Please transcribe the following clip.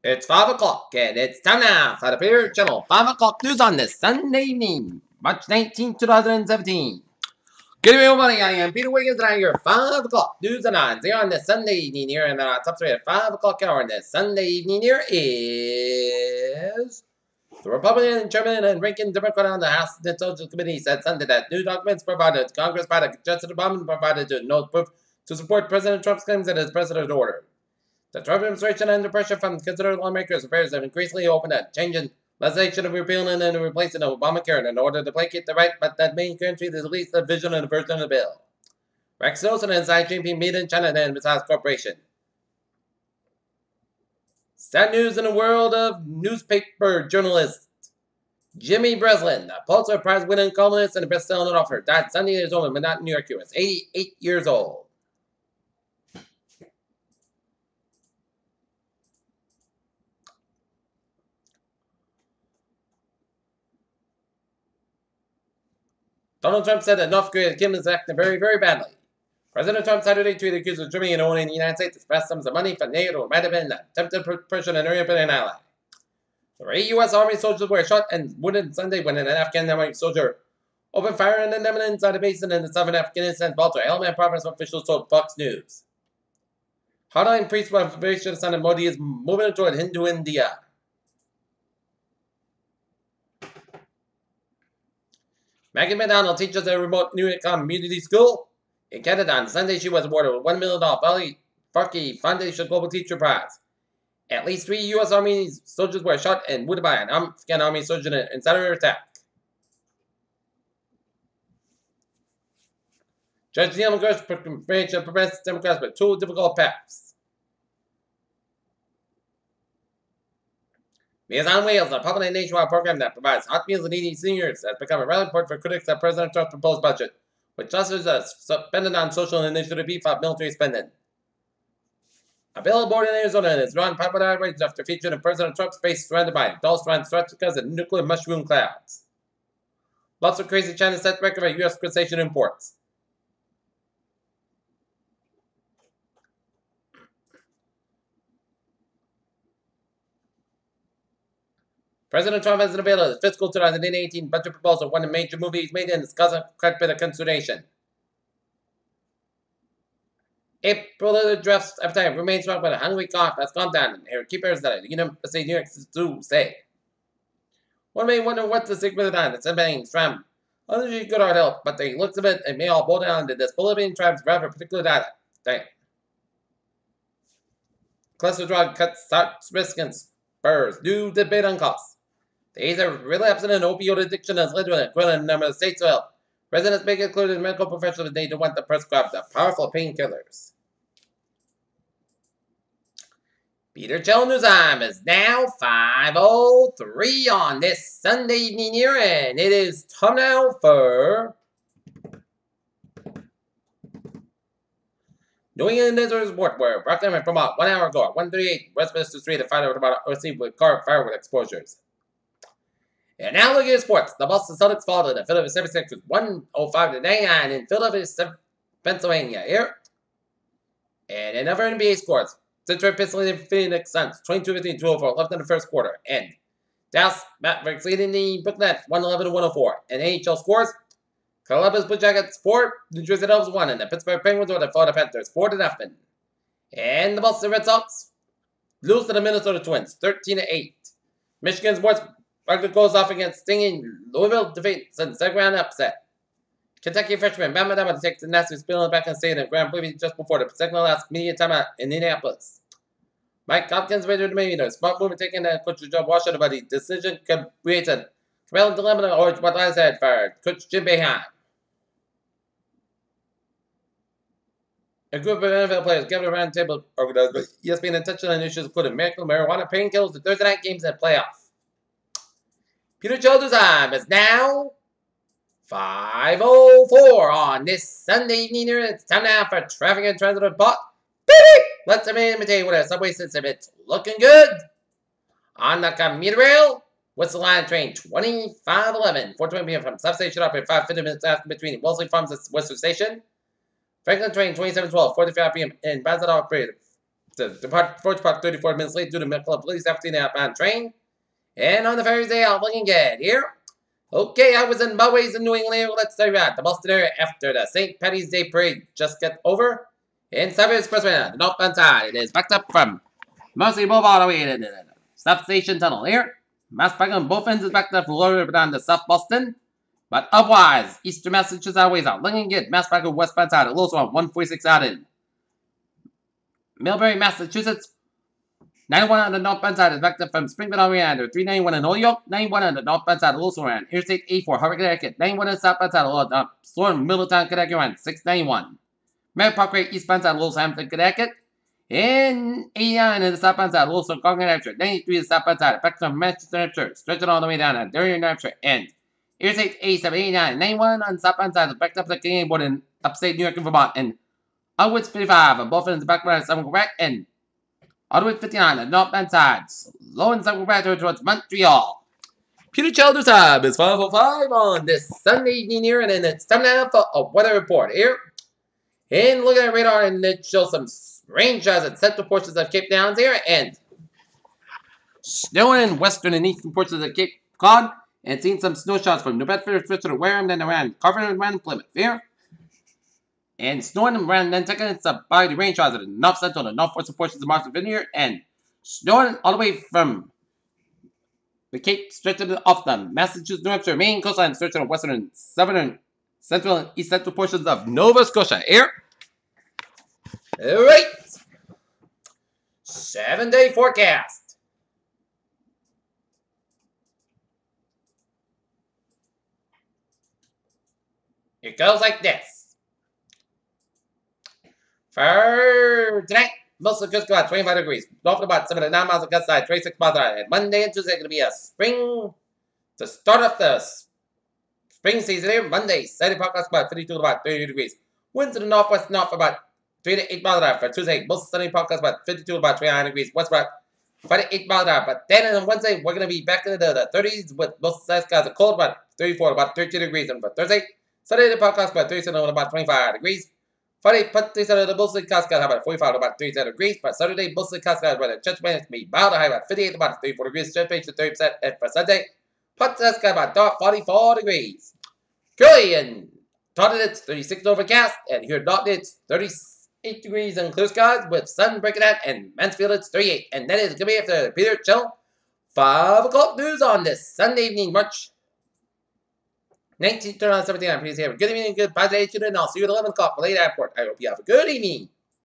It's 5 o'clock, and it's time now for the Beer Channel 5 o'clock news on this Sunday evening, March 19, 2017. Good evening, everybody. I am Peter Wiggins, and I'm your 5 o'clock news and odds here on this Sunday evening here. And our top 3 at 5 o'clock hour on this Sunday evening here is the Republican Chairman and ranking Democrat on the House Intelligence Committee said Sunday that new documents provided to Congress by the Justice Department provided to no proof to support President Trump's claims that his president's order. The Trump administration, under pressure from considerable lawmakers, affairs have increasingly opened a changing legislation of repealing and replacing Obamacare in order to placate the right, but that main country to release the vision and the version of the bill. Rex Nelson and Xi Jinping meet in China and besides corporation. Sad news in the world of newspaper journalist Jimmy Breslin, the Pulitzer Prize-winning columnist and a best-selling author, died Sunday years old, but not in New York. He was 88 years old. Donald Trump said that North Korea Kim is acting very, very badly. President Trump Saturday tweeted accused of Germany and owning the United States to pass sums of money for NATO or might have been attempted pressure on Europe and an ally. The 8 U.S. Army soldiers were shot and wounded Sunday when an Afghan Army soldier opened fire on an eminence inside a basin in the southern Afghanistan Baltar Helmand province, officials told Fox News. Hardline priest for information son of Modi is moving toward Hindu India. Maggie McDonald teaches at a remote New York community school in Canada. On Sunday, she was awarded a $1 million Valley Farkey Foundation Global Teacher Prize. At least 3 U.S. Army soldiers were shot and wounded by an Afghan Army soldier in an incendiary attack. Judge Neil McGrath's prevention prevents Democrats with 2 difficult paths. Meals on Wheels, a popular nationwide program that provides hot meals to needy seniors, has become a rallying point for critics of President Trump's proposed budget, which justices are spending on social initiative beef up military spending. A bill board in Arizona is drawn popular outrage after featuring President Trump's face surrounded by adult-surrounded swastikas and nuclear mushroom clouds. Lots of crazy China set record for U.S. crustacean imports. President Trump has unveiled his fiscal 2018 budget proposal, one of the major movies made in discussing quite a bit of consternation. April drafts appetite remains strong, but a hungry cough has calmed down, and air keepers that the University of New York Zoo say. One may wonder what the secret of that. It's a Trump. Others good art help, but the looks of it may all boil down to this Bolivian tribe's rather particular data. Cluster drug cuts starts risk and spurs. New debate on costs. The age of relapse and opioid addiction has led to an equivalent number of states to help. Residents make it clear that medical professionals need to want to prescribe the powerful painkillers. Peter Channel News Time is now 5:03 on this Sunday evening here, and it is time now for New England News Report, where broadcasting from about 1 hour ago at 1:38 Westminster Street to find out about received with car firework exposures. And now look at sports. The Boston Celtics fall to the Philadelphia 76ers 105-99 in Philadelphia, Pennsylvania here. And in other NBA scores, Detroit Pistons and Phoenix Suns 22-15-204 left in the first quarter. And Dallas Mavericks leading the Brooklyn Nets 111-104. And NHL scores, Columbus Blue Jackets 4, New Jersey Devils 1, and the Pittsburgh Penguins or the Florida Panthers 4-0. And the Boston Red Sox lose to the Minnesota Twins 13-8. Michigan sports Wagner goes off against stinging Louisville defeats in second round upset. Kentucky freshman Bama Dama takes the Nationals spilling back and staying in Grand Prix just before the second last media timeout in Indianapolis. Mike Hopkins made the meeting. Smart movement taking the coach's job Washington, but the decision creates a compelling dilemma or what I said for Coach Jim Boeheim. A group of NFL players gathered around the table organized by ESPN and touched on issues including medical marijuana, painkillers, the Thursday night games, and playoffs. Peter Children's time is now 5:04 on this Sunday evening here. It's time now for traffic and transit report. Let's imitate what a subway system. It's looking good. On the commuter rail, Whistle Line train 2511, 4:20 p.m. from substation up at 5:50 minutes after between Wellesley Farms and Worcester Station. Franklin train 2712, 45 p.m. in Bassett operated to depart 34 minutes late due to medical police after the outbound train. And on the Thursday, I'm looking good here. Okay, I was in Bowways in New England. Let's start at the Boston area after the St. Patty's Day parade just got over. In Cyber Expressway, the northbound side, it is backed up from Mercy Boulevard all the way to the South Station Tunnel here. Mass parking on both ends is backed up from Lower down to South Boston. But otherwise, Eastern Massachusetts highways are looking good. Mass parking westbound side, at Lewis 146 out in Millbury, Massachusetts. 91 on the northbound side is backed up from Springfield all the way under 391 in Holyoke. 91 on the northbound side of Lewis around Interstate 84, Harvard, Connecticut. 91 on the southbound side of Sloan, Middletown, Connecticut around 691. Merritt Parkway, eastbound side of Lewis, Hampton, Connecticut. And 89 on the southbound side of Lewis, Concord, New Hampshire. 93 on the southbound side, back from Manchester, New Hampshire, stretching all the way down at Darien, New Hampshire. And Interstate 87, 89, 91 on the southbound side is backed up to the Canadian border in upstate New York and Vermont. And onwards 55 on both ends of the back of Quebec. And onwards 59 on the northbound side, low in Southern Quebec towards Montreal. Peter Childers time is 5:05 on this Sunday evening here, and then it's time now for a weather report here. And look at the radar, and it shows some rain showers at central portions of Cape Downs here, and snowing in western and eastern portions of Cape Cod, and seeing some snow showers from New Bedford, to Wareham, then around Carver, and around Plymouth here. And snowing around Nantucket by the rain showers at the north central and northwestern portions of Marshall Vineyard, and snowing all the way from the Cape stretching off the Massachusetts, New Hampshire, Maine coastline, stretching on western and southern, central and east central portions of Nova Scotia here. Alright, 7-day forecast. It goes like this. For tonight, most of the coast about 25 degrees. North about 7 to 9 miles of gust side, 26 miles an hour. And Monday and Tuesday are going to be a spring to start off the spring season here. Monday, Saturday forecast about 52 to about 30 degrees. Winds to the northwest north about 3 to 8 miles an hour. For Tuesday, most sunny forecast about 52 to about 29 degrees. West about 5 to 8 miles an hour. But then on Wednesday, we're going to be back into the 30s with most skies are cold, about 34 to about 32 degrees. And for Thursday, Sunday, the forecast about 37 to about 25 degrees. Friday, mostly clouds about 45 to about 37 degrees. But Saturday, mostly clouds about the church winds may bow to high about 58 to about 34 degrees. Church to 30%. And for Sunday, skies about dark 44 degrees. Curly and Taunton, it's 36 overcast. And here at Dalton, it's 38 degrees and clear skies with sun breaking out. And Mansfield, it's 38. And that is going to be after the Peter Chill 5 o'clock news on this Sunday evening, March 19th, 17. I'm pleased to have a good evening, good positive, and I'll see you at 11 o'clock for late airport. I hope you have a good evening.